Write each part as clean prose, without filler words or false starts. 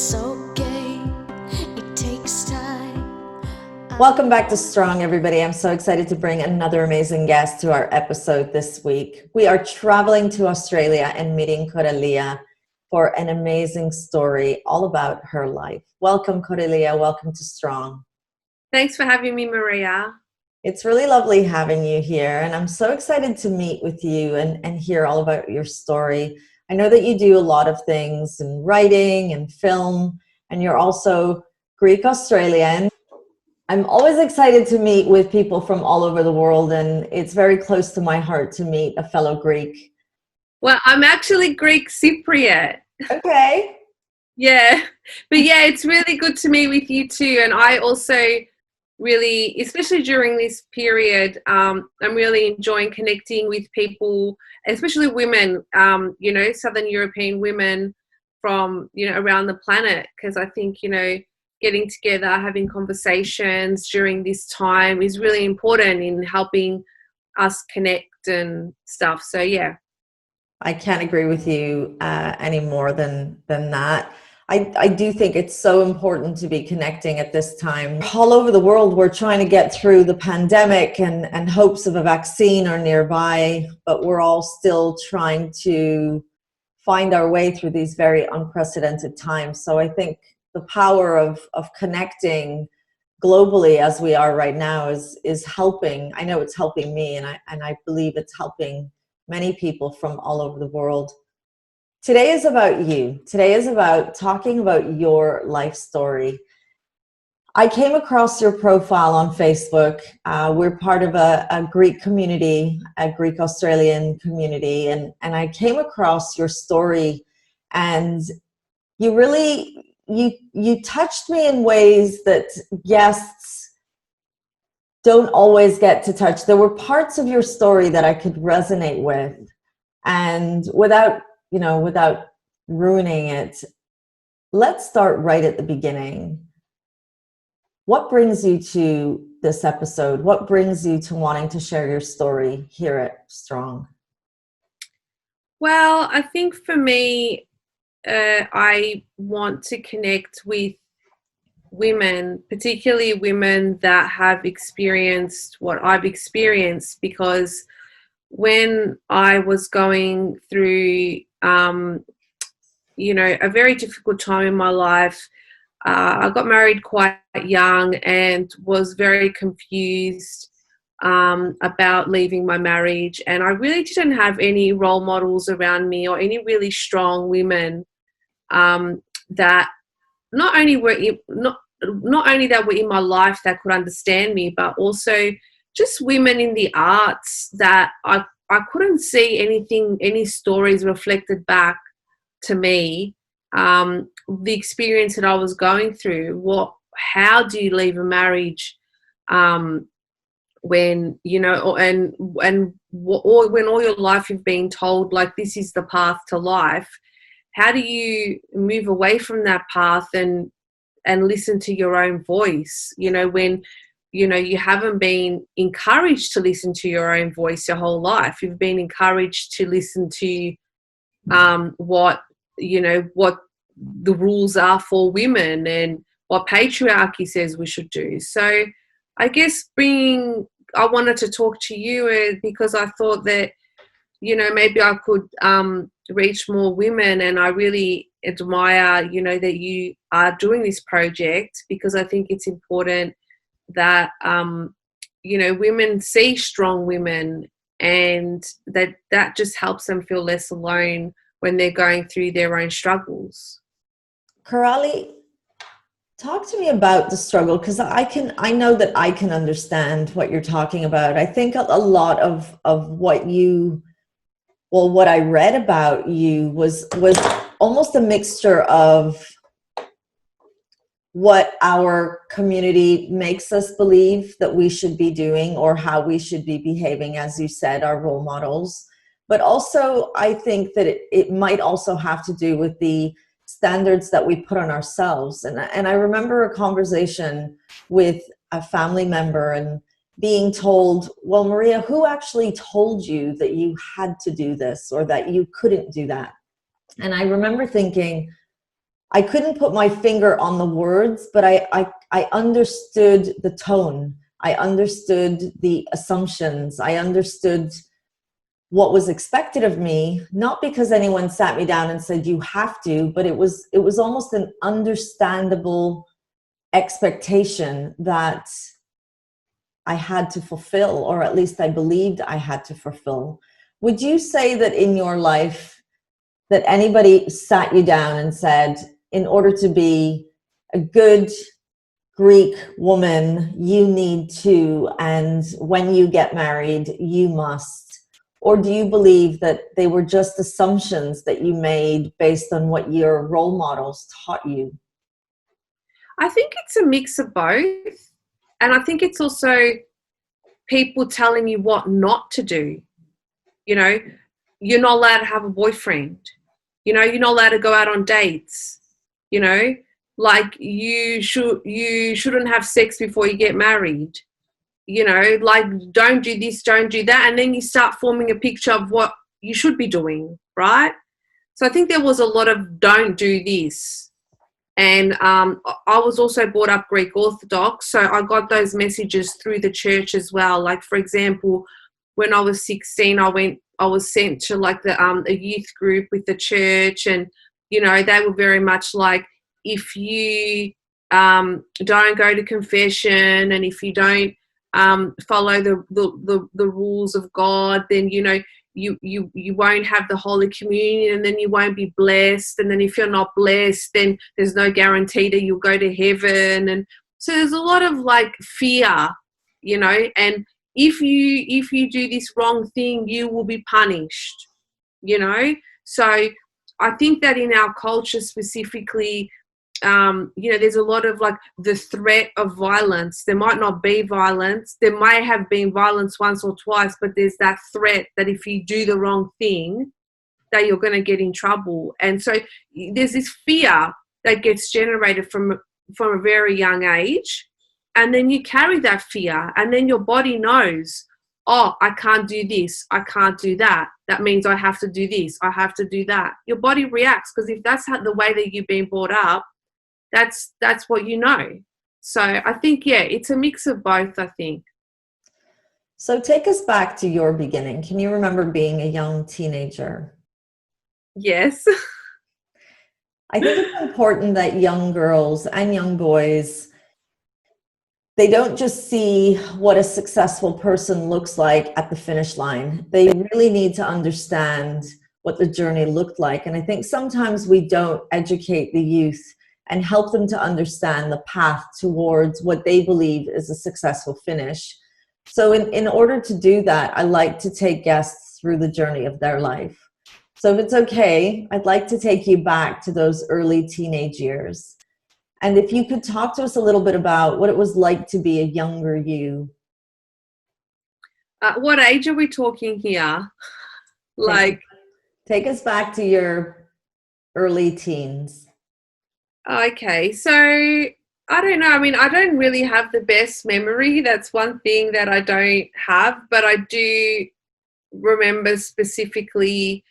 It's okay, it takes time. Welcome back to Strong, everybody. I'm so excited to bring another amazing guest to our episode this week. We are traveling to Australia and meeting Koraly for an amazing story all about her life. Welcome, Koraly. Welcome to Strong. Thanks for having me, Maria. It's really lovely having you here, and I'm so excited to meet with you and hear all about your story. I know that you do a lot of things in writing and film, and you're also Greek Australian. I'm always excited to meet with people from all over the world, and it's very close to my heart to meet a fellow Greek. Well, I'm actually Greek Cypriot. Okay. Yeah, but yeah, it's really good to meet with you too. And I also really, especially during this period, I'm really enjoying connecting with people, especially women, Southern European women from, around the planet. Because I think, getting together, having conversations during this time is really important in helping us connect and stuff. So, yeah. I can't agree with you any more than that. I do think it's so important to be connecting at this time. All over the world, we're trying to get through the pandemic and hopes of a vaccine are nearby, but we're all still trying to find our way through these very unprecedented times. So I think the power of connecting globally as we are right now is helping. I know it's helping me, and I believe it's helping many people from all over the world. Today is about you. Today is about talking about your life story. I came across your profile on Facebook. We're part of a Greek community, a Greek Australian community, and I came across your story, and you really, you touched me in ways that guests don't always get to touch. There were parts of your story that I could resonate with, and without ruining it, let's start right at the beginning. What brings you to this episode? What brings you to wanting to share your story here at Strong? Well, I think for me, I want to connect with women, particularly women that have experienced what I've experienced, because when I was going through, a very difficult time in my life, I got married quite young and was very confused about leaving my marriage. And I really didn't have any role models around me or any really strong women that not only that were in my life that could understand me, but also just women in the arts that I couldn't see any stories reflected back to me. The experience that I was going through. How do you leave a marriage when when all your life you've been told like this is the path to life? How do you move away from that path and listen to your own voice? When you haven't been encouraged to listen to your own voice your whole life. You've been encouraged to listen to what the rules are for women and what patriarchy says we should do. So I guess I wanted to talk to you because I thought that, maybe I could reach more women, and I really admire, that you are doing this project, because I think it's important that, women see strong women, and that just helps them feel less alone when they're going through their own struggles. Koraly, talk to me about the struggle, because I know that I can understand what you're talking about. I think a lot of what I read about you was almost a mixture of what our community makes us believe that we should be doing or how we should be behaving, as you said, our role models. But also, I think that it might also have to do with the standards that we put on ourselves. And I remember a conversation with a family member and being told, well, Maria, who actually told you that you had to do this or that you couldn't do that? And I remember thinking, I couldn't put my finger on the words, but I understood the tone. I understood the assumptions. I understood what was expected of me, not because anyone sat me down and said, you have to, but it was almost an understandable expectation that I had to fulfill, or at least I believed I had to fulfill. Would you say that in your life that anybody sat you down and said, in order to be a good Greek woman, you need to, and when you get married, you must? Or do you believe that they were just assumptions that you made based on what your role models taught you? I think it's a mix of both. And I think it's also people telling you what not to do. You know, you're not allowed to have a boyfriend. You know, you're not allowed to go out on dates. You know, like you shouldn't have sex before you get married. You know, like don't do this, don't do that. And then you start forming a picture of what you should be doing, right? So I think there was a lot of don't do this. And I was also brought up Greek Orthodox, so I got those messages through the church as well. Like, for example, when I was 16, I was sent to like a youth group with the church, and you know they were very much like, if you don't go to confession and if you don't follow the rules of God, then you know you won't have the Holy Communion, and then you won't be blessed, and then if you're not blessed, then there's no guarantee that you'll go to heaven. And so there's a lot of like fear, you know, and if you do this wrong thing, you will be punished, you know. So I think that in our culture specifically, you know, there's a lot of like the threat of violence. There might not be violence. There may have been violence once or twice, but there's that threat that if you do the wrong thing, that you're going to get in trouble. And so there's this fear that gets generated from a very young age. And then you carry that fear, and then your body knows, oh, I can't do this, I can't do that. That means I have to do this, I have to do that. Your body reacts, because if that's the way that you've been brought up, that's what you know. So I think, yeah, it's a mix of both, I think. So take us back to your beginning. Can you remember being a young teenager? Yes. I think it's important that young girls and young boys, they don't just see what a successful person looks like at the finish line. They really need to understand what the journey looked like. And I think sometimes we don't educate the youth and help them to understand the path towards what they believe is a successful finish. So in order to do that, I like to take guests through the journey of their life. So if it's okay, I'd like to take you back to those early teenage years. And if you could talk to us a little bit about what it was like to be a younger you. What age are we talking here? Like, take us back to your early teens. Okay, so I don't know. I mean, I don't really have the best memory. That's one thing that I don't have, but I do remember specifically,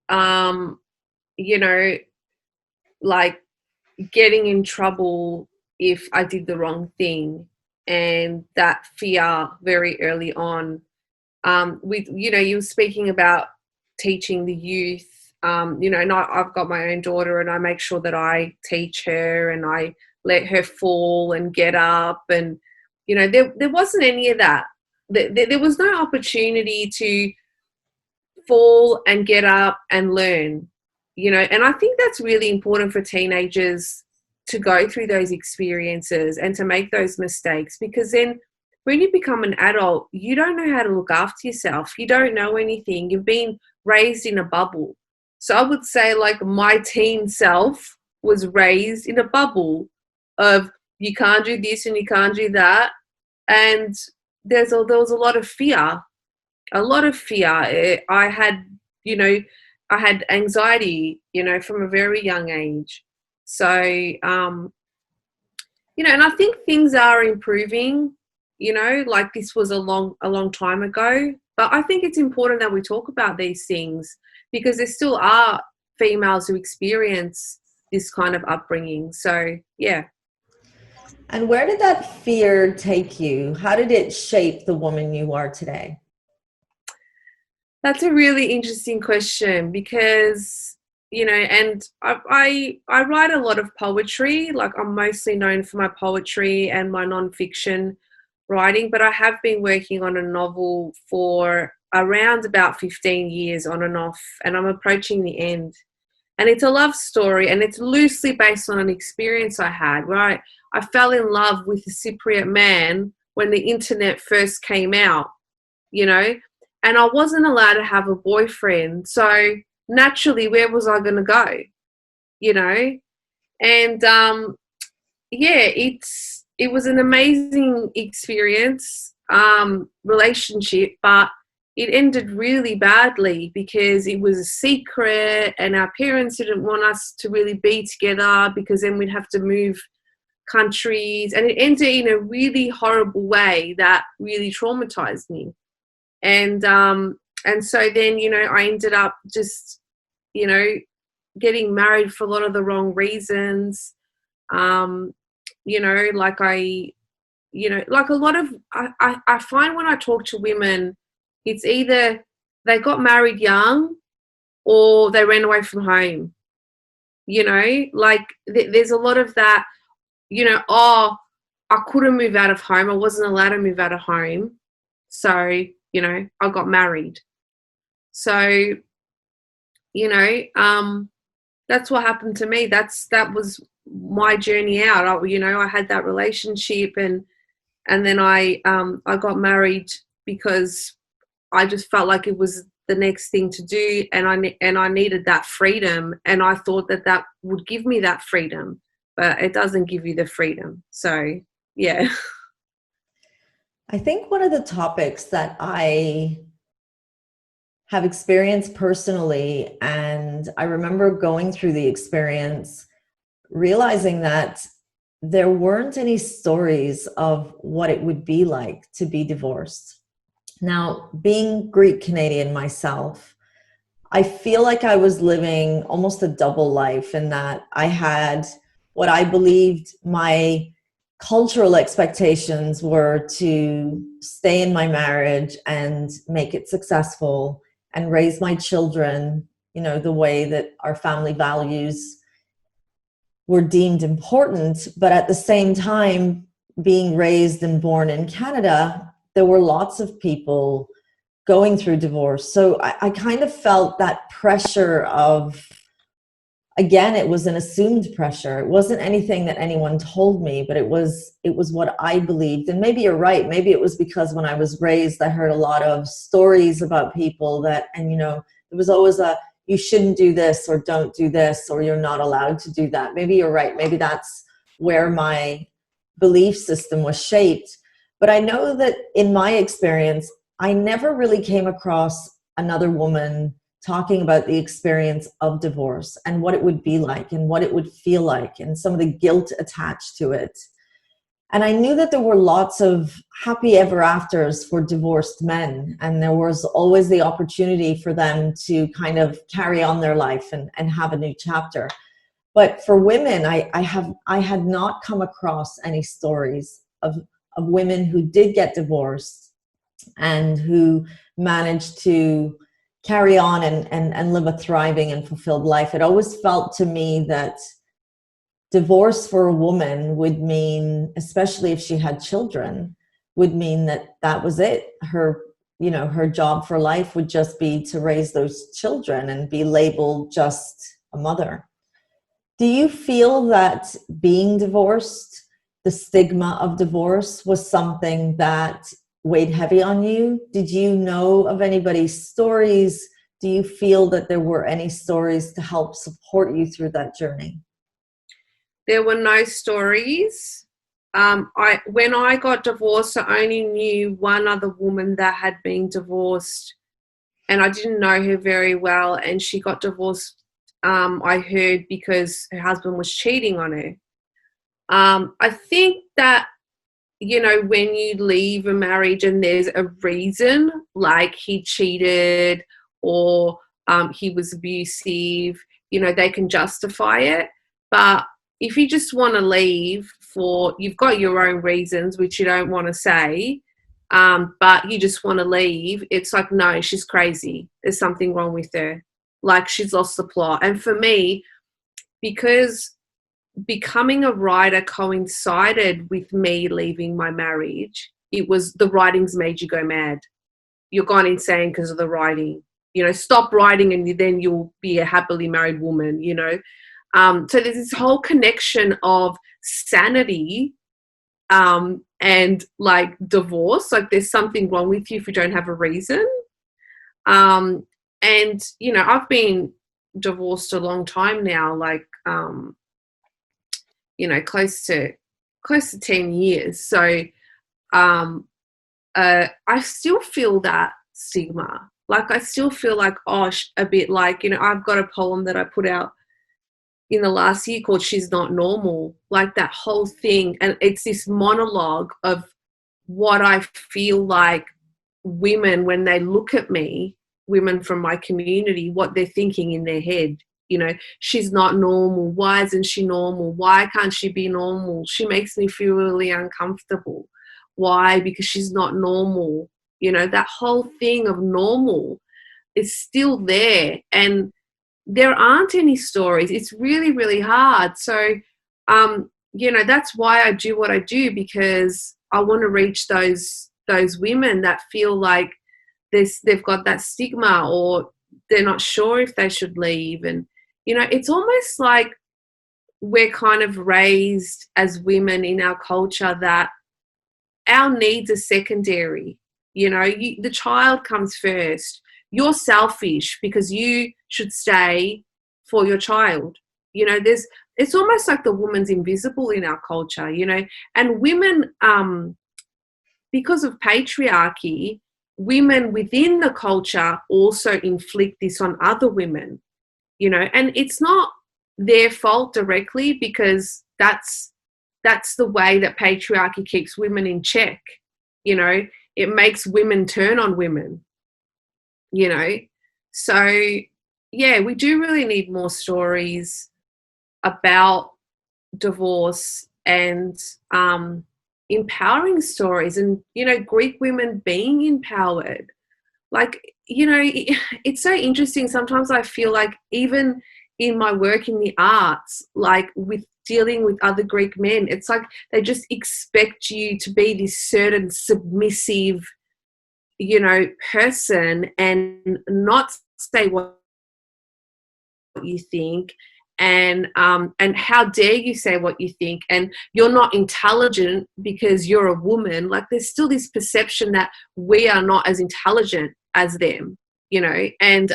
you know, like getting in trouble if I did the wrong thing, and that fear very early on. With, you know, you were speaking about teaching the youth. You know, and I've got my own daughter, and I make sure that I teach her and I let her fall and get up. And, you know, there wasn't any of that. There was no opportunity to fall and get up and learn, you know. And I think that's really important for teenagers to go through those experiences and to make those mistakes, because then when you become an adult, you don't know how to look after yourself. You don't know anything. You've been raised in a bubble. So I would say, like, my teen self was raised in a bubble of you can't do this and you can't do that. And there was a lot of fear, I had, you know, I had anxiety, you know, from a very young age. So, you know, and I think things are improving, you know, like this was a long time ago. But I think it's important that we talk about these things, because there still are females who experience this kind of upbringing. So yeah. And where did that fear take you? How did it shape the woman you are today? That's a really interesting question because, you know, and I write a lot of poetry. Like, I'm mostly known for my poetry and my nonfiction writing, but I have been working on a novel for around about 15 years on and off, and I'm approaching the end. And it's a love story, and it's loosely based on an experience I had where I fell in love with a Cypriot man when the internet first came out, you know, and I wasn't allowed to have a boyfriend. So naturally, where was I going to go, you know? And yeah, it was an amazing experience, relationship, but it ended really badly because it was a secret and our parents didn't want us to really be together because then we'd have to move countries, and it ended in a really horrible way that really traumatized me. And so then, you know, I ended up just, you know, getting married for a lot of the wrong reasons. You know, like like a lot of, I find when I talk to women, it's either they got married young or they ran away from home, you know, like there's a lot of that, you know, oh, I couldn't move out of home. I wasn't allowed to move out of home. So, you know, I got married. So, you know, that's what happened to me. That was my journey out. I had that relationship, and then I got married because I just felt like it was the next thing to do, and I needed that freedom, and I thought that would give me that freedom, but it doesn't give you the freedom. So yeah. I think one of the topics that I have experienced personally, and I remember going through the experience, realizing that there weren't any stories of what it would be like to be divorced. Now, being Greek Canadian myself, I feel like I was living almost a double life in that I had what I believed my cultural expectations were to stay in my marriage and make it successful and raise my children, you know, the way that our family values were deemed important. But at the same time, being raised and born in Canada, there were lots of people going through divorce. So I kind of felt that pressure of, again, it was an assumed pressure. It wasn't anything that anyone told me, but it was what I believed. And maybe you're right. Maybe it was because when I was raised, I heard a lot of stories about people and, you know, there was always you shouldn't do this or don't do this, or you're not allowed to do that. Maybe you're right. Maybe that's where my belief system was shaped. But I know that in my experience, I never really came across another woman talking about the experience of divorce and what it would be like and what it would feel like and some of the guilt attached to it. And I knew that there were lots of happy ever afters for divorced men, and there was always the opportunity for them to kind of carry on their life and have a new chapter. But for women, I had not come across any stories of women who did get divorced and who managed to carry on and live a thriving and fulfilled life. It always felt to me that divorce for a woman would mean, especially if she had children, would mean that was it. Her job for life would just be to raise those children and be labeled just a mother. Do you feel that being divorced, the stigma of divorce, was something that weighed heavy on you? Did you know of anybody's stories? Do you feel that there were any stories to help support you through that journey? There were no stories. When I got divorced, I only knew one other woman that had been divorced, and I didn't know her very well. And she got divorced, I heard, because her husband was cheating on her. I think that, you know, when you leave a marriage and there's a reason, like he cheated or he was abusive, you know, they can justify it. But if you just want to leave for, you've got your own reasons, which you don't want to say, but you just want to leave, it's like, no, she's crazy. There's something wrong with her. Like, she's lost the plot. And for me, because becoming a writer coincided with me leaving my marriage, it was the writings made you go mad. You're gone insane because of the writing. You know, stop writing and then you'll be a happily married woman, you know. So there's this whole connection of sanity and like divorce. Like, there's something wrong with you if you don't have a reason. And, you know, I've been divorced a long time now, like, you know, close to 10 years. So I still feel that stigma. Like, I still feel like, a bit like, you know, I've got a poem that I put out in the last year called She's Not Normal. Like, that whole thing. And it's this monologue of what I feel like women, when they look at me, women from my community, what they're thinking in their head. You know, she's not normal. Why isn't she normal? Why can't she be normal? She makes me feel really uncomfortable. Why? Because she's not normal. You know, that whole thing of normal is still there. And there aren't any stories. It's really, really hard. So, you know, that's why I do what I do, because I want to reach those women that feel like they've got that stigma, or they're not sure if they should leave. And, you know, it's almost like we're kind of raised as women in our culture that our needs are secondary. You know, the child comes first. You're selfish because you should stay for your child. You know, it's almost like the woman's invisible in our culture, you know. And women, because of patriarchy, women within the culture also inflict this on other women, you know. And it's not their fault directly, because that's the way that patriarchy keeps women in check, you know. It makes women turn on women, you know. So, yeah, we do really need more stories about divorce and empowering stories, and, you know, Greek women being empowered. Like, you know, it's so interesting. Sometimes I feel like even in my work in the arts, like with dealing with other Greek men, it's like they just expect you to be this certain submissive, you know, person and not say what you think. And how dare you say what you think, and you're not intelligent because you're a woman. Like, there's still this perception that we are not as intelligent as them, you know. And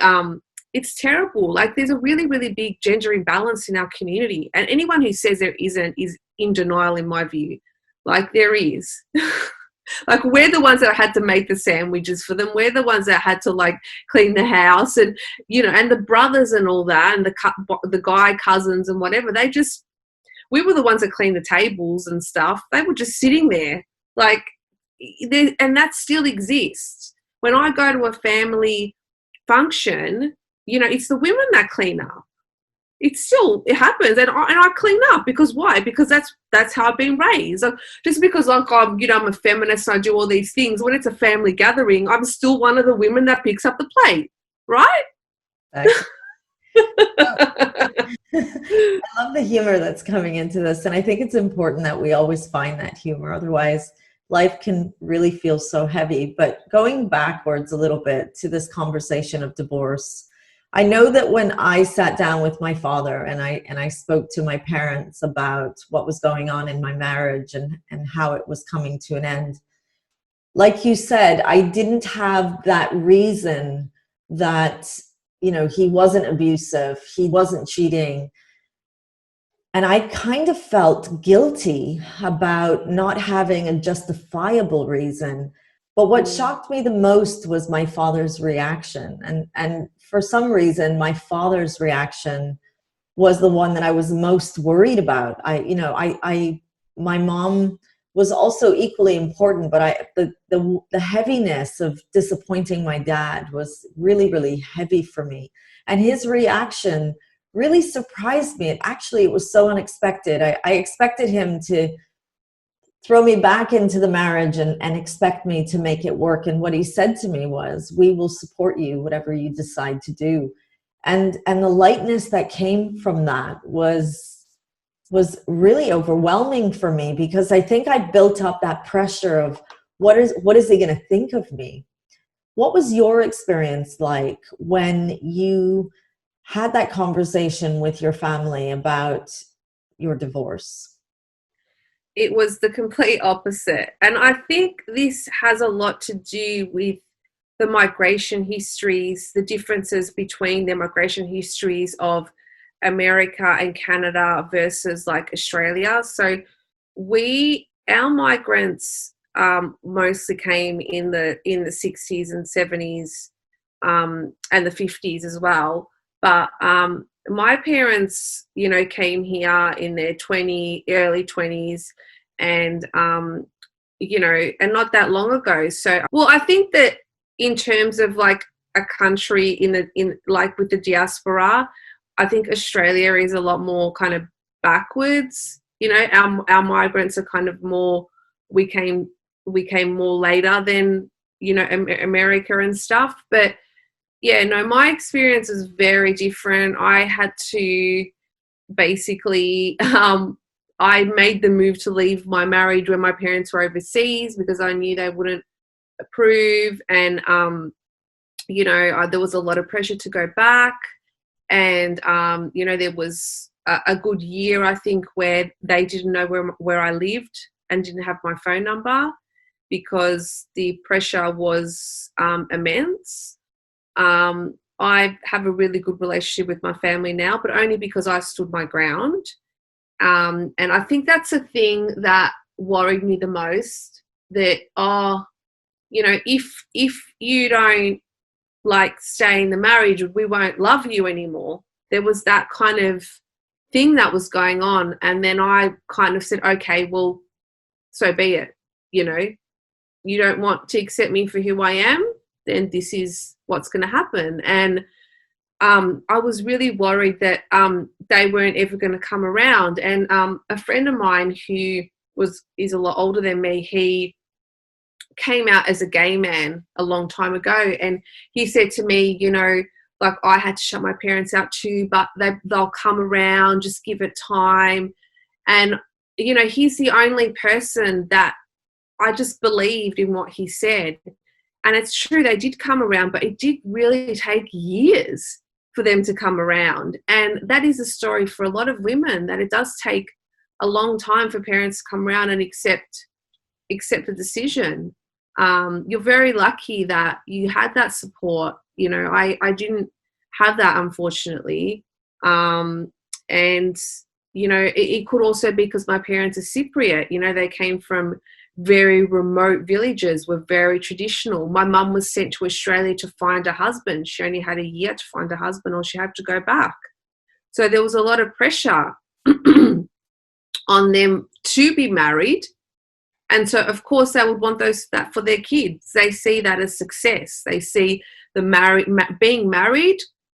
it's terrible. Like, there's a really, really big gender imbalance in our community, and anyone who says there isn't is in denial, in my view. Like, there is. Like, we're the ones that had to make the sandwiches for them. We're the ones that had to, like, clean the house, and, you know, and the brothers and all that, and the guy cousins and whatever. We were the ones that cleaned the tables and stuff. They were just sitting there, like, and that still exists. When I go to a family function, you know, it's the women that clean up. It happens, and I clean up, because why? Because that's how I've been raised. Like, just because, like, I'm a feminist and I do all these things, when it's a family gathering, I'm still one of the women that picks up the plate, right? Exactly. I love the humor that's coming into this, and I think it's important that we always find that humor. Otherwise, life can really feel so heavy. But going backwards a little bit to this conversation of divorce, I know that when I sat down with my father and I spoke to my parents about what was going on in my marriage and how it was coming to an end, like you said, I didn't have that reason that, you know, he wasn't abusive, he wasn't cheating. And I kind of felt guilty about not having a justifiable reason. But what shocked me the most was my father's reaction. And for some reason, my father's reaction was the one that I was most worried about. My mom was also equally important, but the heaviness of disappointing my dad was really, really heavy for me. And his reaction really surprised me. It was so unexpected. I expected him to throw me back into the marriage and expect me to make it work. And what he said to me was, we will support you, whatever you decide to do. And the lightness that came from that was really overwhelming for me, because I think I built up that pressure of what is he going to think of me? What was your experience like when you had that conversation with your family about your divorce? It was the complete opposite. And I think this has a lot to do with the migration histories, the differences between the migration histories of America and Canada versus like Australia. So our migrants mostly came in the 60s and 70s and the 50s as well. But my parents, came here in their early 20s, and and not that long ago. So, well, I think that in terms of like a country in like with the diaspora, I think Australia is a lot more kind of backwards. Our migrants are kind of more. We came more later than America and stuff, but. Yeah, no, my experience is very different. I had to basically, I made the move to leave my marriage when my parents were overseas because I knew they wouldn't approve. And, there was a lot of pressure to go back. And, there was a good year, I think, where they didn't know where I lived and didn't have my phone number because the pressure was immense. I have a really good relationship with my family now, but only because I stood my ground. And I think that's a thing that worried me the most, that, if you don't like stay in the marriage, we won't love you anymore. There was that kind of thing that was going on. And then I kind of said, okay, well, so be it. You don't want to accept me for who I am, then this is what's going to happen. And I was really worried that they weren't ever going to come around. And a friend of mine who is a lot older than me, he came out as a gay man a long time ago. And he said to me, like, I had to shut my parents out too, but they'll come around, just give it time. And, he's the only person that I just believed in what he said. And it's true, they did come around, but it did really take years for them to come around. And that is a story for a lot of women, that it does take a long time for parents to come around and accept the decision. You're very lucky that you had that support. I didn't have that, unfortunately. And, it could also be because my parents are Cypriot. They came from very remote villages, were very traditional. My mum was sent to Australia to find a husband. She only had a year to find a husband, or she had to go back. So there was a lot of pressure on them to be married. And so, of course, they would want that for their kids. They see that as success. They see being married.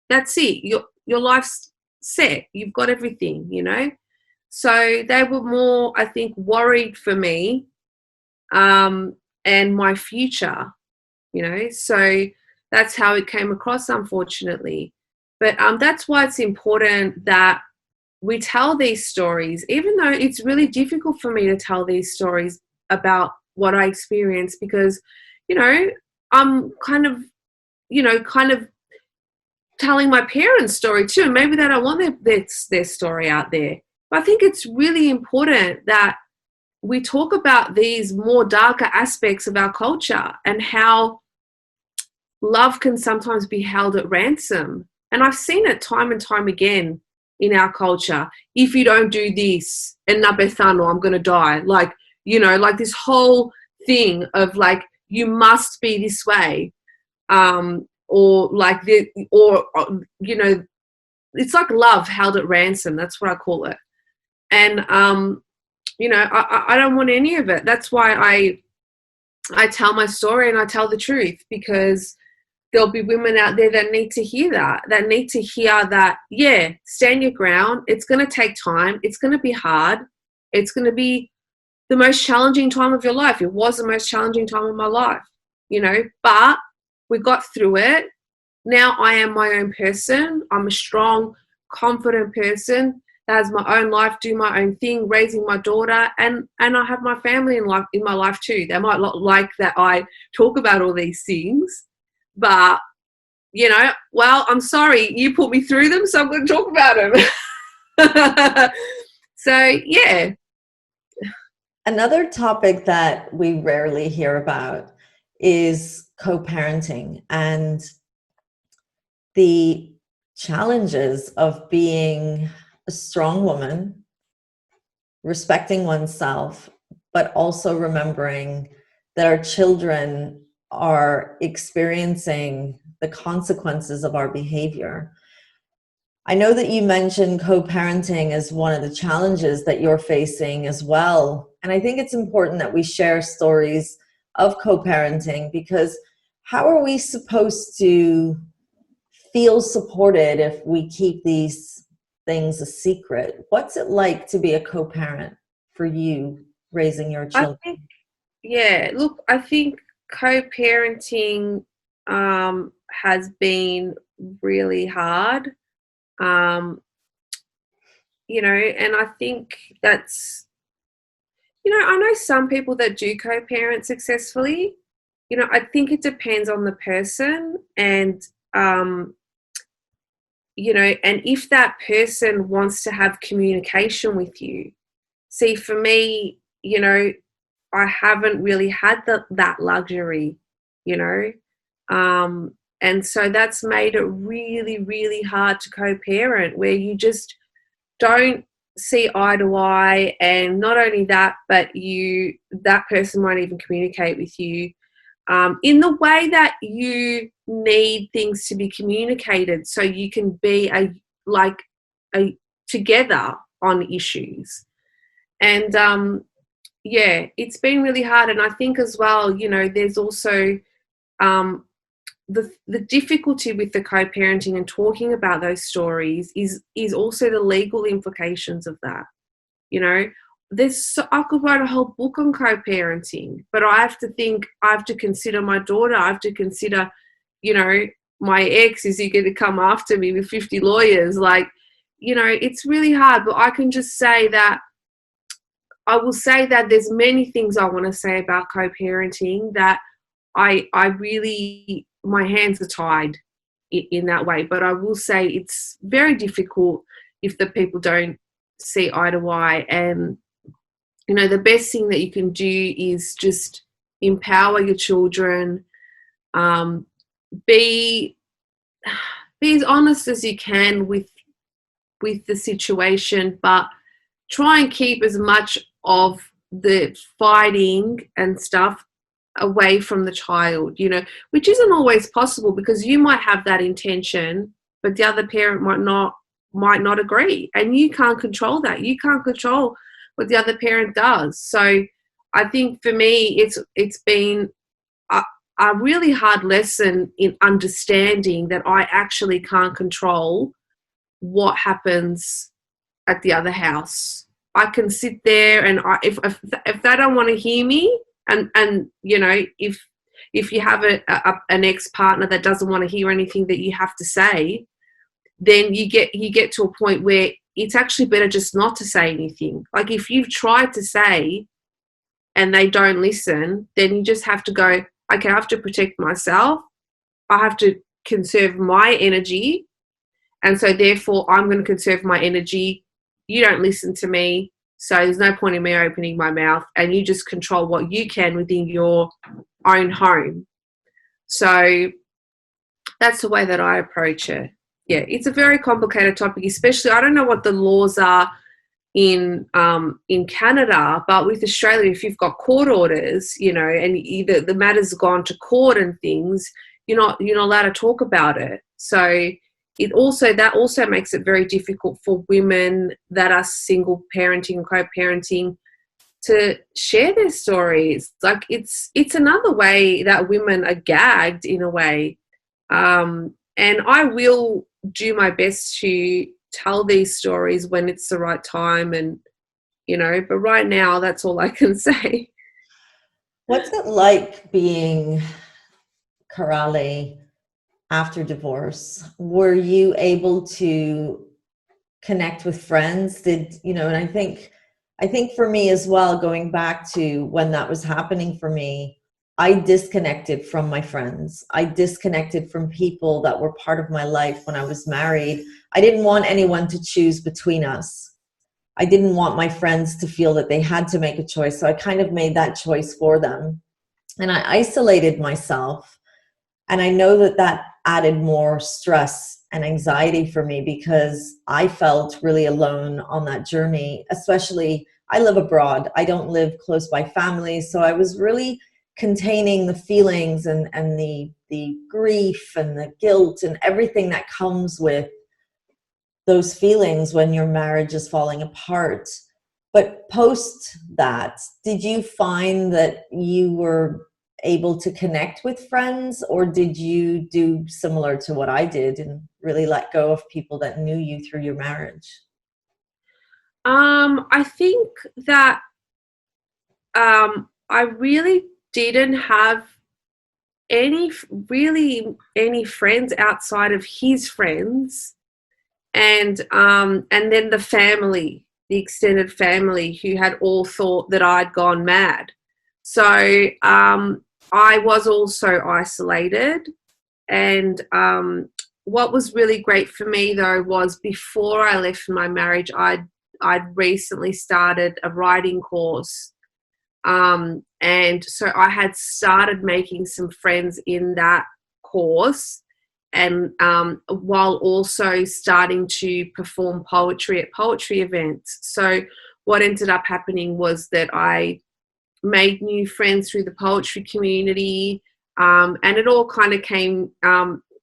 That's it. Your life's set. You've got everything, So they were more, I think, worried for me and my future, so that's how it came across, unfortunately. But that's why it's important that we tell these stories, even though it's really difficult for me to tell these stories about what I experienced, because, I'm kind of telling my parents' story too. Maybe they don't want their story out there. But I think it's really important that we talk about these more darker aspects of our culture and how love can sometimes be held at ransom. And I've seen it time and time again in our culture. If you don't do this, and nabethano, I'm going to die. Like, like this whole thing of like, you must be this way. Or like, it's like love held at ransom. That's what I call it. And, I don't want any of it. That's why I tell my story and I tell the truth, because there'll be women out there that need to hear that, yeah, stand your ground. It's going to take time. It's going to be hard. It's going to be the most challenging time of your life. It was the most challenging time of my life, but we got through it. Now I am my own person. I'm a strong, confident person that has my own life, do my own thing, raising my daughter, and I have my family in my life too. They might not like that I talk about all these things, but well, I'm sorry, you put me through them, so I'm going to talk about them. So yeah. Another topic that we rarely hear about is co-parenting and the challenges of being a strong woman, respecting oneself, but also remembering that our children are experiencing the consequences of our behavior. I know that you mentioned co-parenting as one of the challenges that you're facing as well. And I think it's important that we share stories of co-parenting, because how are we supposed to feel supported if we keep these things a secret? What's it like to be a co-parent for you raising your children? I think co-parenting has been really hard. And I think that's, I know some people that do co-parent successfully. I think it depends on the person, and and if that person wants to have communication with you. See, for me, I haven't really had that luxury, and so that's made it really, really hard to co-parent, where you just don't see eye to eye, and not only that, but that person won't even communicate with you in the way that you need things to be communicated, so you can be together on issues. And it's been really hard. And I think as well, there's also the difficulty with the co-parenting and talking about those stories is also the legal implications of that. I could write a whole book on co-parenting, but I have to consider my daughter. I have to consider, my ex, is he going to come after me with 50 lawyers? It's really hard, but I can just say that I will say that there's many things I want to say about co-parenting that I really, my hands are tied in that way. But I will say it's very difficult if the people don't see eye to eye. And, the best thing that you can do is just empower your children, be as honest as you can with the situation, but try and keep as much of the fighting and stuff away from the child, which isn't always possible, because you might have that intention, but the other parent might not agree, and you can't control that. You can't control what the other parent does. So I think for me, it's been a really hard lesson in understanding that I actually can't control what happens at the other house. I can sit there, and if they don't want to hear me, and if you have an ex-partner that doesn't want to hear anything that you have to say, then you get to a point where it's actually better just not to say anything. Like, if you've tried to say and they don't listen, then you just have to go, okay, I have to protect myself. I have to conserve my energy. And so therefore I'm going to conserve my energy. You don't listen to me, so there's no point in me opening my mouth, and you just control what you can within your own home. So that's the way that I approach it. Yeah, it's a very complicated topic, especially, I don't know what the laws are in Canada, but with Australia, if you've got court orders, and either the matter's gone to court and things, you're not allowed to talk about it. So that also makes it very difficult for women that are single parenting, co-parenting, to share their stories. Like, it's another way that women are gagged, in a way. And I will do my best to tell these stories when it's the right time, and but right now that's all I can say. What's it like being Koraly after divorce? Were you able to connect with friends? And I think for me as well, going back to when that was happening for me, I disconnected from my friends. I disconnected from people that were part of my life when I was married. I didn't want anyone to choose between us. I didn't want my friends to feel that they had to make a choice. So I kind of made that choice for them. And I isolated myself. And I know that that added more stress and anxiety for me because I felt really alone on that journey. Especially, I live abroad. I don't live close by family. So I was really containing the feelings and the grief and the guilt and everything that comes with those feelings when your marriage is falling apart. But post that, did you find that you were able to connect with friends, or did you do similar to what I did and really let go of people that knew you through your marriage? I think that I really didn't have any friends outside of his friends, and then the extended family, who had all thought that I'd gone mad. So I was also isolated. And what was really great for me, though, was before I left my marriage, I'd recently started a writing course. And so I had started making some friends in that course, and while also starting to perform poetry at poetry events. So what ended up happening was that I made new friends through the poetry community, and it all kind of came,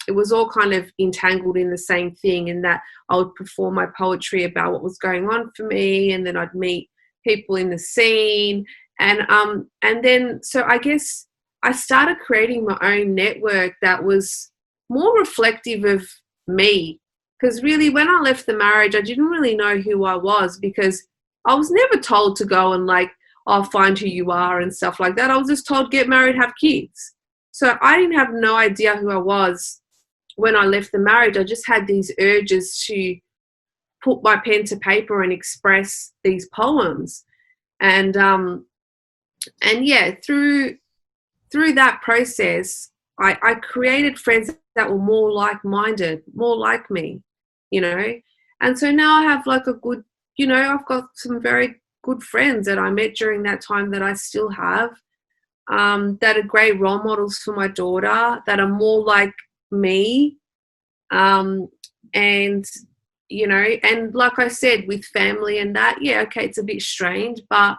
it was all kind of entangled in the same thing, in that I would perform my poetry about what was going on for me, and then I'd meet people in the scene. And then, so I guess I started creating my own network that was more reflective of me. Because really, when I left the marriage, I didn't really know who I was, because I was never told to go and I'll find who you are and stuff like that. I was just told, get married, have kids. So I didn't have no idea who I was when I left the marriage. I just had these urges to put my pen to paper and express these poems. And yeah, through that process, I created friends that were more like-minded, more like me, And so now I have a good, I've got some very good friends that I met during that time that I still have, that are great role models for my daughter, that are more like me. And, and like I said, with family and that, yeah, okay, it's a bit strange, but,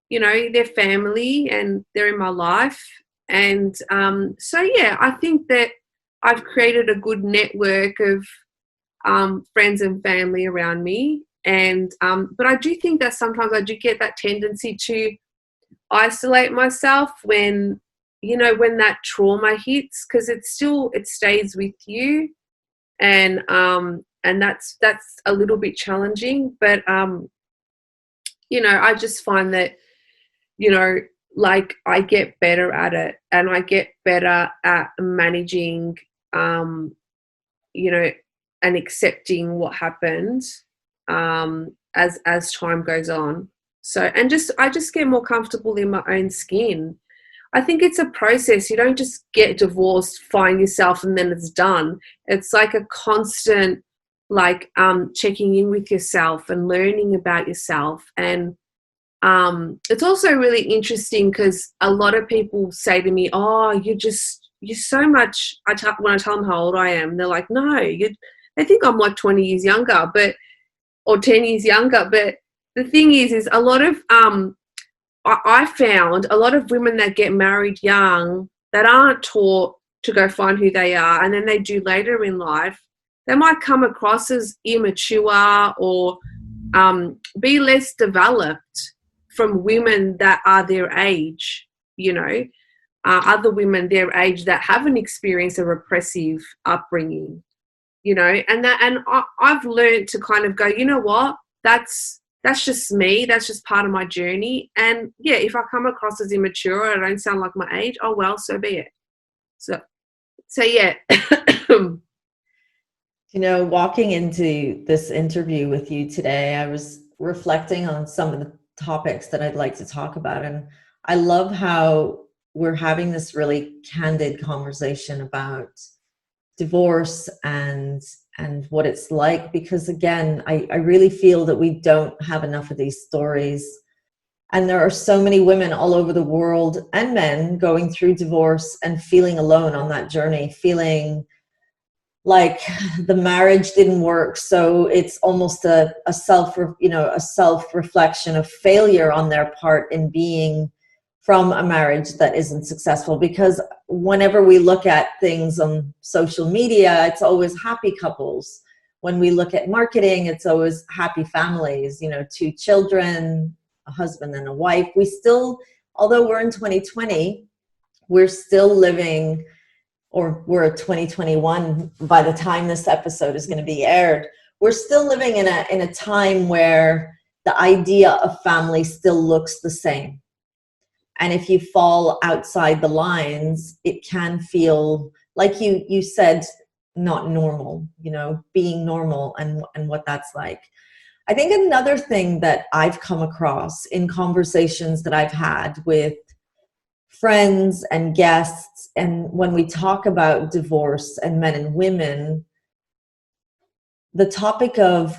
they're family and they're in my life. And so, yeah, I think that I've created a good network of friends and family around me. And but I do think that sometimes I do get that tendency to isolate myself when that trauma hits, because it stays with you, and that's a little bit challenging. But I just find that I get better at it, and I get better at managing and accepting what happened as time goes on. So, and I just get more comfortable in my own skin. I think it's a process. You don't just get divorced, find yourself, and then it's done. It's like a constant checking in with yourself and learning about yourself. And it's also really interesting because a lot of people say to me, oh, you're so much, when I tell them how old I am, they're like, no, they think I'm 20 years younger, or 10 years younger. But the thing is a lot of, I found a lot of women that get married young that aren't taught to go find who they are, and then they do later in life, they might come across as immature or be less developed from women that are their age, other women their age that haven't experienced a repressive upbringing, and I've learned to kind of go, you know what, that's just me, that's just part of my journey. And yeah, if I come across as immature or I don't sound like my age, oh well, so be it. So yeah. Walking into this interview with you today, I was reflecting on some of the topics that I'd like to talk about. And I love how we're having this really candid conversation about divorce and what it's like, because again, I really feel that we don't have enough of these stories. And there are so many women all over the world and men going through divorce and feeling alone on that journey, feeling like the marriage didn't work. So it's almost a self-reflection of failure on their part in being from a marriage that isn't successful. Because whenever we look at things on social media, it's always happy couples. When we look at marketing, it's always happy families, 2 children, a husband and a wife. We still, although we're in 2020, we're still living, or we're 2021 by the time this episode is going to be aired, we're still living in a time where the idea of family still looks the same. And if you fall outside the lines, it can feel like you said, not normal, being normal and what that's like. I think another thing that I've come across in conversations that I've had with friends and guests, and when we talk about divorce and men and women, the topic of,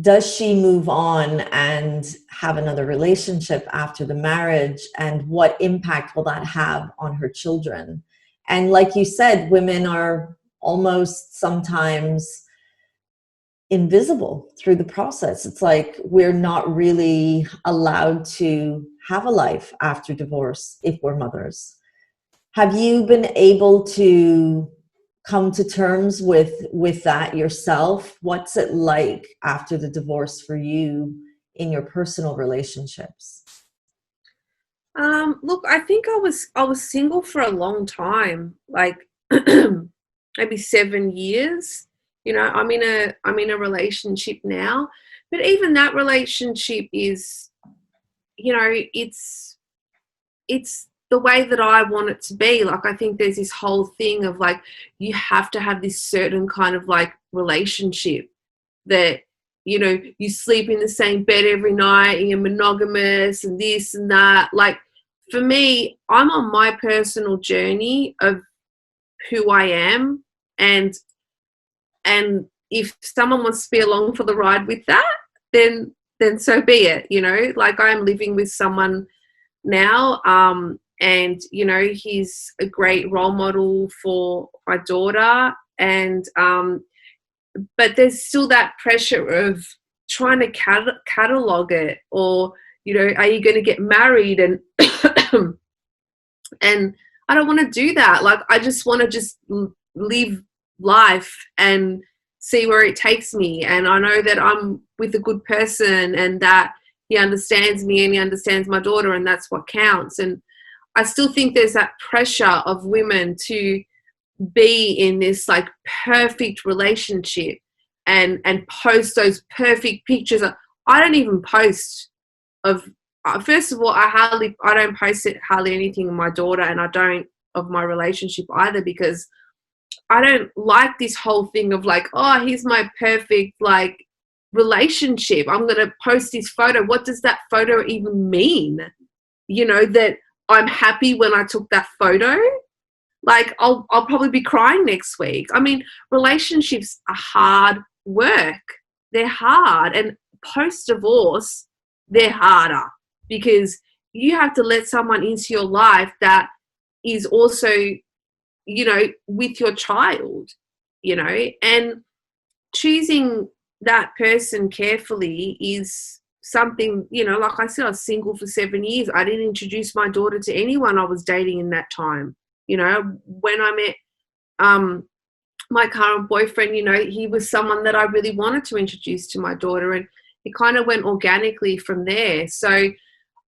does she move on and have another relationship after the marriage, and what impact will that have on her children? And like you said, women are almost sometimes invisible through the process. It's like we're not really allowed to have a life after divorce if we're mothers. Have you been able to come to terms with that yourself? What's it like after the divorce for you in your personal relationships? Look, I think I was single for a long time, like maybe 7 years. I'm in a relationship now, but even that relationship is, it's the way that I want it to be. Like, I think there's this whole thing of like, you have to have this certain kind of like relationship that, you sleep in the same bed every night and you're monogamous and this and that. Like, for me, I'm on my personal journey of who I am, and if someone wants to be along for the ride with that, then so be it. Like, I'm living with someone now, and he's a great role model for my daughter, and but there's still that pressure of trying to catalog it, or are you going to get married? And and I don't want to do that. Like, I just want to just live life and see where it takes me. And I know that I'm with a good person, and that he understands me and he understands my daughter, and that's what counts. And I still think there's that pressure of women to be in this like perfect relationship and post those perfect pictures. I don't even post of, first of all, I don't post hardly anything of my daughter, and I don't of my relationship either, because I don't like this whole thing of like, oh, here's my perfect like relationship, I'm going to post this photo. What does that photo even mean? That I'm happy when I took that photo. Like, I'll probably be crying next week. I mean, relationships are hard work. They're hard. And post-divorce, they're harder, because you have to let someone into your life that is also, with your child, and choosing that person carefully is something, like I said, I was single for 7 years. I didn't introduce my daughter to anyone I was dating in that time. When I met my current boyfriend, he was someone that I really wanted to introduce to my daughter, and it kind of went organically from there. So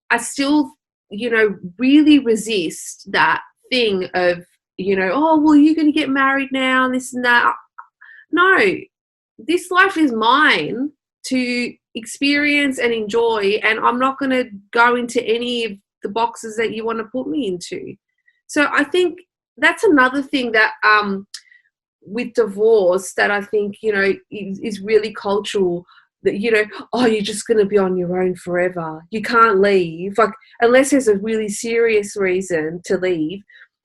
I still, really resist that thing of, oh, well, you're going to get married now and this and that. No, this life is mine to experience and enjoy, and I'm not going to go into any of the boxes that you want to put me into. So I think that's another thing that with divorce that I think, is really cultural, that, oh, you're just going to be on your own forever. You can't leave. Like, unless there's a really serious reason to leave,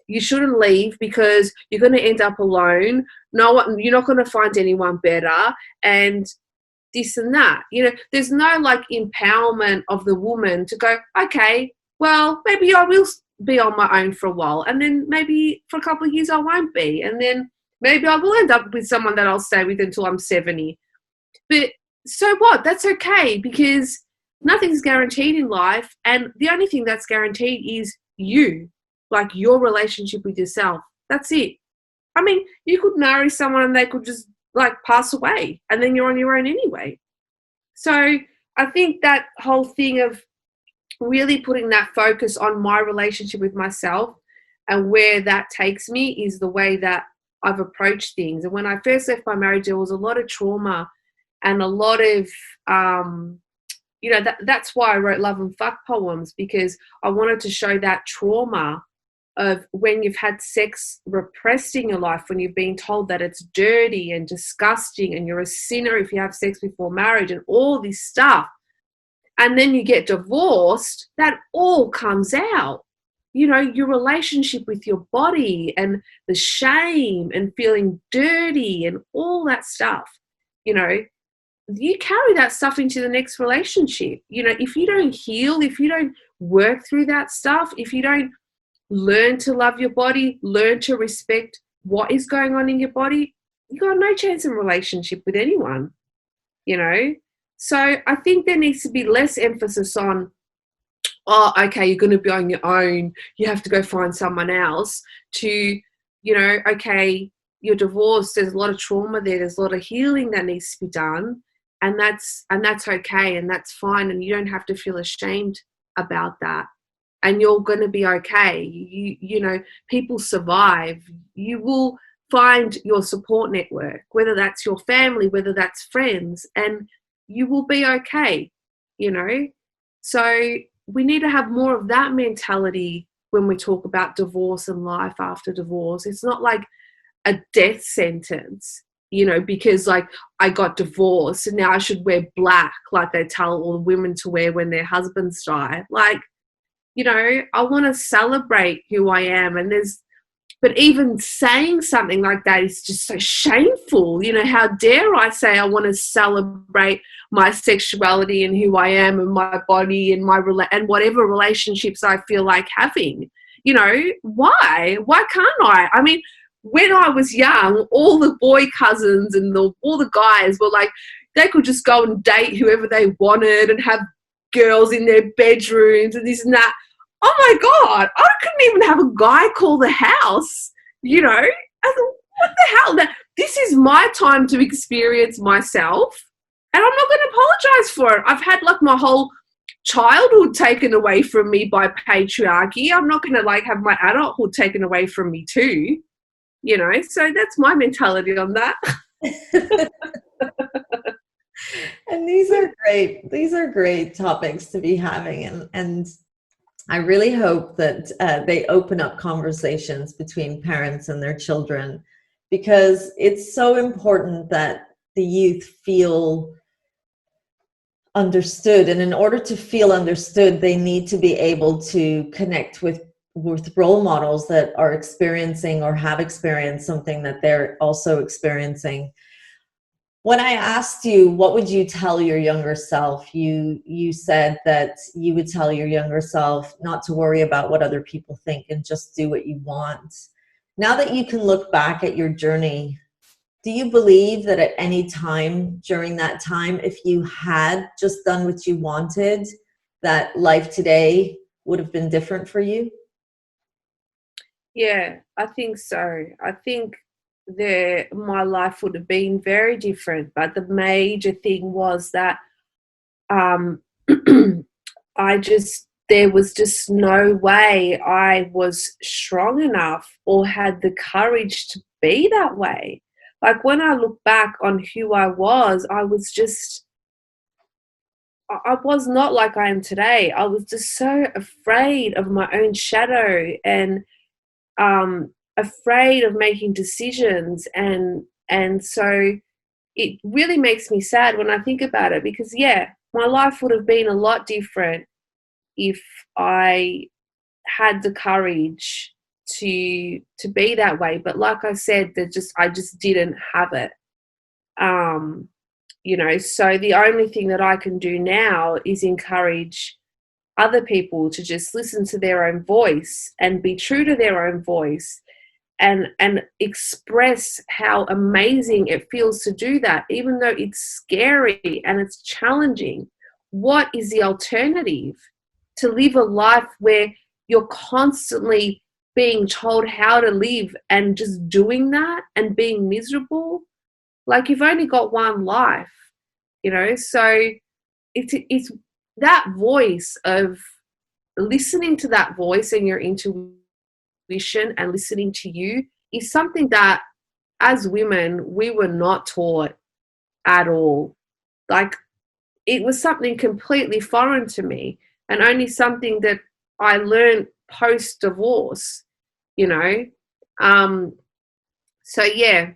you shouldn't leave because you're going to end up alone. You're not going to find anyone better, and this and that. There's no like empowerment of the woman to go, okay, well, maybe I will be on my own for a while, and then maybe for a couple of years I won't be, and then maybe I will end up with someone that I'll stay with until I'm 70. But so what? That's okay, because nothing's guaranteed in life, and the only thing that's guaranteed is you, like your relationship with yourself. That's it. I mean, you could marry someone and they could just like pass away, and then you're on your own anyway. So I think that whole thing of really putting that focus on my relationship with myself and where that takes me is the way that I've approached things. And when I first left my marriage, there was a lot of trauma and a lot of, that's why I wrote Love and Fuck poems, because I wanted to show that trauma of when you've had sex repressed in your life, when you've been told that it's dirty and disgusting and you're a sinner if you have sex before marriage and all this stuff. And then you get divorced, that all comes out. Your relationship with your body and the shame and feeling dirty and all that stuff, you carry that stuff into the next relationship. If you don't heal, if you don't work through that stuff, if you don't learn to love your body, learn to respect what is going on in your body, you got no chance in relationship with anyone, So I think there needs to be less emphasis on, oh, okay, you're going to be on your own, you have to go find someone else, to, okay, you're divorced, there's a lot of trauma there's a lot of healing that needs to be done, and that's okay, and that's fine, and you don't have to feel ashamed about that, and you're going to be okay. People survive. You will find your support network, whether that's your family, whether that's friends, and you will be okay, So we need to have more of that mentality when we talk about divorce and life after divorce. It's not like a death sentence, because like I got divorced and now I should wear black like they tell all the women to wear when their husbands die. Like, I want to celebrate who I am, but even saying something like that is just so shameful. How dare I say I want to celebrate my sexuality and who I am and my body and and whatever relationships I feel like having. Why? Why can't I? I mean, when I was young, all the boy cousins and all the guys were like, they could just go and date whoever they wanted and have girls in their bedrooms and this and that. Oh my God, I couldn't even have a guy call the house, I thought, what the hell? This is my time to experience myself, and I'm not going to apologize for it. I've had like my whole childhood taken away from me by patriarchy. I'm not going to like have my adulthood taken away from me too, so that's my mentality on that. And these are great topics to be having, and I really hope that they open up conversations between parents and their children, because it's so important that the youth feel understood. And in order to feel understood, they need to be able to connect with role models that are experiencing or have experienced something that they're also experiencing. When I asked you, what would you tell your younger self? You said that you would tell your younger self not to worry about what other people think and just do what you want. Now that you can look back at your journey, do you believe that at any time during that time, if you had just done what you wanted, that life today would have been different for you? Yeah, I think so. I think my life would have been very different, but the major thing was that I just there was just no way I was strong enough or had the courage to be that way. Like when I look back on who I was just, I was not like I am today. I was just so afraid of my own shadow and afraid of making decisions. And so it really makes me sad when I think about it, because, yeah, my life would have been a lot different if I had the courage to be that way. But like I said, I just didn't have it. So the only thing that I can do now is encourage other people to just listen to their own voice and be true to their own voice, and express how amazing it feels to do that, even though it's scary and it's challenging. What is the alternative? To live a life where you're constantly being told how to live and just doing that and being miserable? Like, you've only got one life, so it's that voice of listening to that voice and your intuition and listening to you is something that as women we were not taught at all. Like, it was something completely foreign to me, and only something that I learned post divorce, so yeah,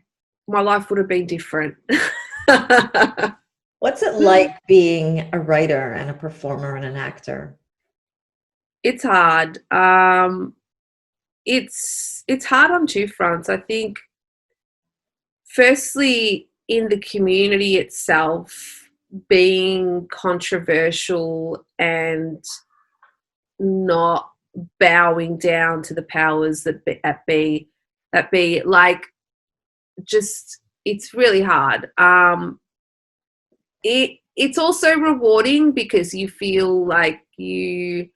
my life would have been different. What's it like being a writer and a performer and an actor? It's hard. It's hard on two fronts. I think, firstly, in the community itself, being controversial and not bowing down to the powers that be, like, just, it's really hard. It's also rewarding because you feel like you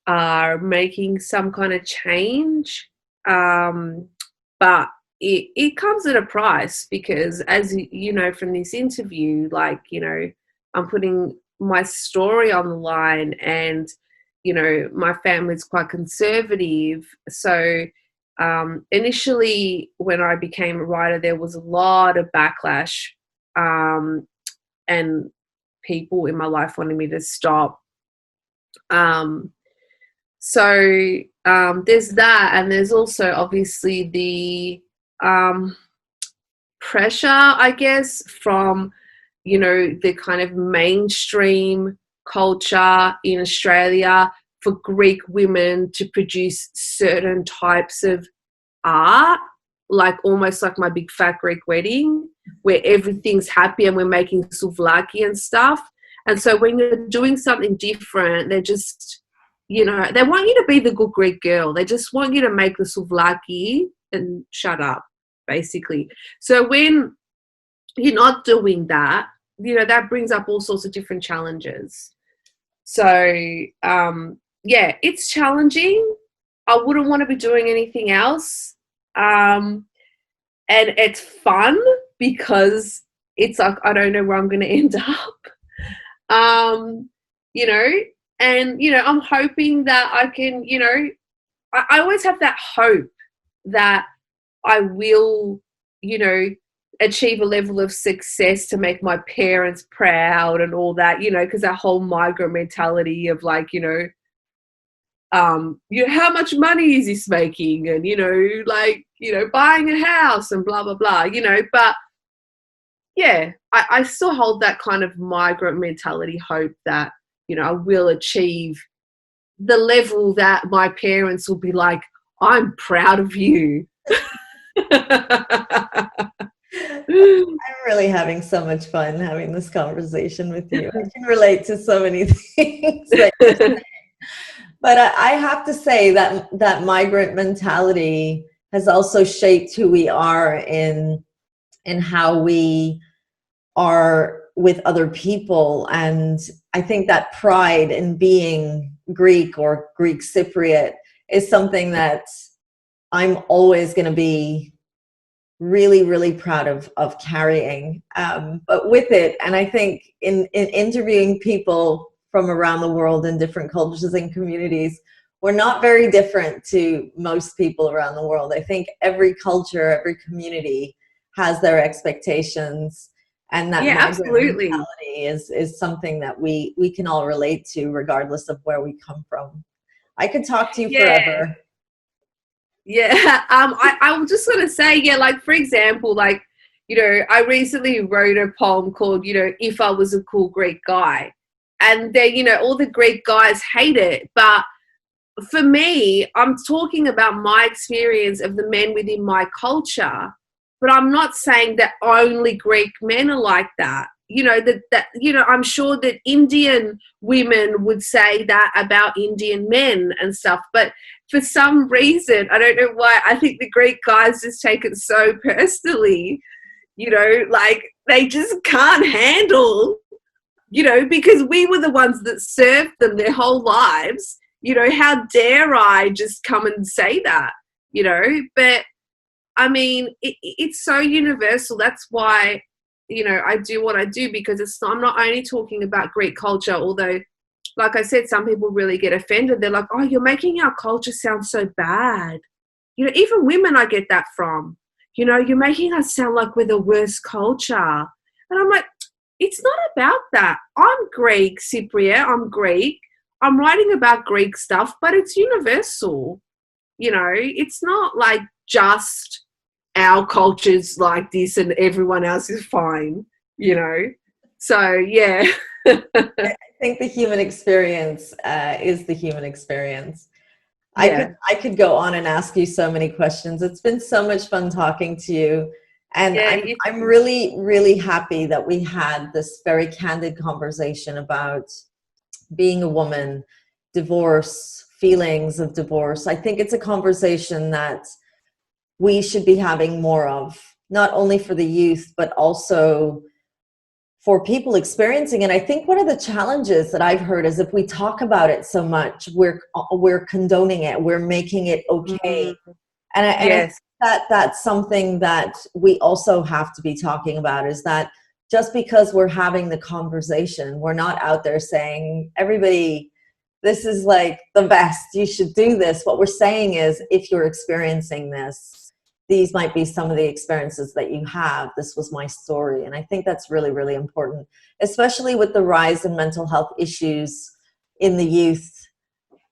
are making some kind of change, but it comes at a price, because, as you know from this interview, like, I'm putting my story on the line, and my family's quite conservative. So initially, when I became a writer, there was a lot of backlash, and people in my life wanting me to stop. So there's that, and there's also obviously the pressure, I guess, from the kind of mainstream culture in Australia for Greek women to produce certain types of art, like almost like My Big Fat Greek Wedding, where everything's happy and we're making souvlaki and stuff. And so when you're doing something different, they're just, they want you to be the good Greek girl. They just want you to make the souvlaki and shut up, basically. So when you're not doing that, that brings up all sorts of different challenges. So, yeah, it's challenging. I wouldn't want to be doing anything else. And it's fun because it's like, I don't know where I'm going to end up. And, I'm hoping that I can, I always have that hope that I will, achieve a level of success to make my parents proud and all that, because that whole migrant mentality of like, how much money is this making? And, buying a house and blah, blah, blah, but yeah, I still hold that kind of migrant mentality hope that, I will achieve the level that my parents will be like, I'm proud of you. I'm really having so much fun having this conversation with you. I can relate to so many things that you're saying. But I have to say that migrant mentality has also shaped who we are in how we are with other people. And I think that pride in being Greek or Greek Cypriot is something that I'm always going to be really, really proud of carrying. But with it, and I think in interviewing people from around the world in different cultures and communities, we're not very different to most people around the world. I think every culture, every community has their expectations, and that Yeah, migrant absolutely. mentality is something that we can all relate to regardless of where we come from. I could talk to you Yeah. forever. Yeah. I was just gonna say, yeah, like for example, like, you know, I recently wrote a poem called, you know, If I Was a Cool Greek Guy. And then, you know, all the Greek guys hate it. But for me, I'm talking about my experience of the men within my culture, but I'm not saying that only Greek men are like that. You know, that you know, I'm sure that Indian women would say that about Indian men and stuff. But for some reason, I don't know why, I think the Greek guys just take it so personally. You know, like they just can't handle, you know, because we were the ones that served them their whole lives. You know, how dare I just come and say that, you know? But I mean, it's so universal. That's why, you know, I do what I do, because I'm not only talking about Greek culture, although, like I said, some people really get offended. They're like, oh, you're making our culture sound so bad. You know, even women, I get that from. You know, you're making us sound like we're the worst culture. And I'm like, it's not about that. I'm Greek, Cypriot. I'm Greek. I'm writing about Greek stuff, but it's universal. You know, it's not like just our culture's like this and everyone else is fine, you know. So, yeah. I think the human experience is the human experience. Yeah. I could go on and ask you so many questions. It's been so much fun talking to you. And Yeah. I'm really, really happy that we had this very candid conversation about being a woman, divorce, feelings of divorce. I think it's a conversation that we should be having more of, not only for the youth, but also for people experiencing it. I think one of the challenges that I've heard is if we talk about it so much, we're condoning it, we're making it okay. Mm, And I think yes. that that's something that we also have to be talking about, is that just because we're having the conversation, we're not out there saying, everybody, this is like the best, you should do this. What we're saying is, if you're experiencing this, these might be some of the experiences that you have. This was my story. And I think that's really, really important, especially with the rise in mental health issues in the youth.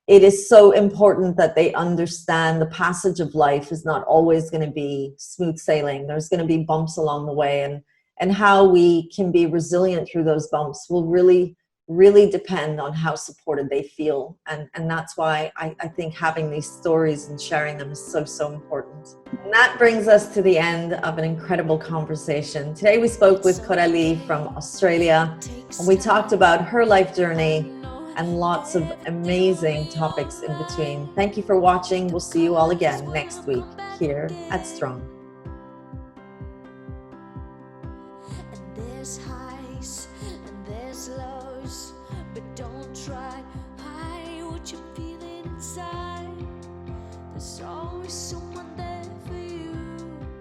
It is so important that they understand the passage of life is not always going to be smooth sailing. There's going to be bumps along the way, and how we can be resilient through those bumps will really, really depend on how supported they feel. And that's why I think having these stories and sharing them is so, so important. And that brings us to the end of an incredible conversation. Today we spoke with Koraly from Australia, and we talked about her life journey and lots of amazing topics in between. Thank you for watching. We'll see you all again next week here at Strong. And there's highs and there's lows, but don't try hide what you're feeling inside. There's always so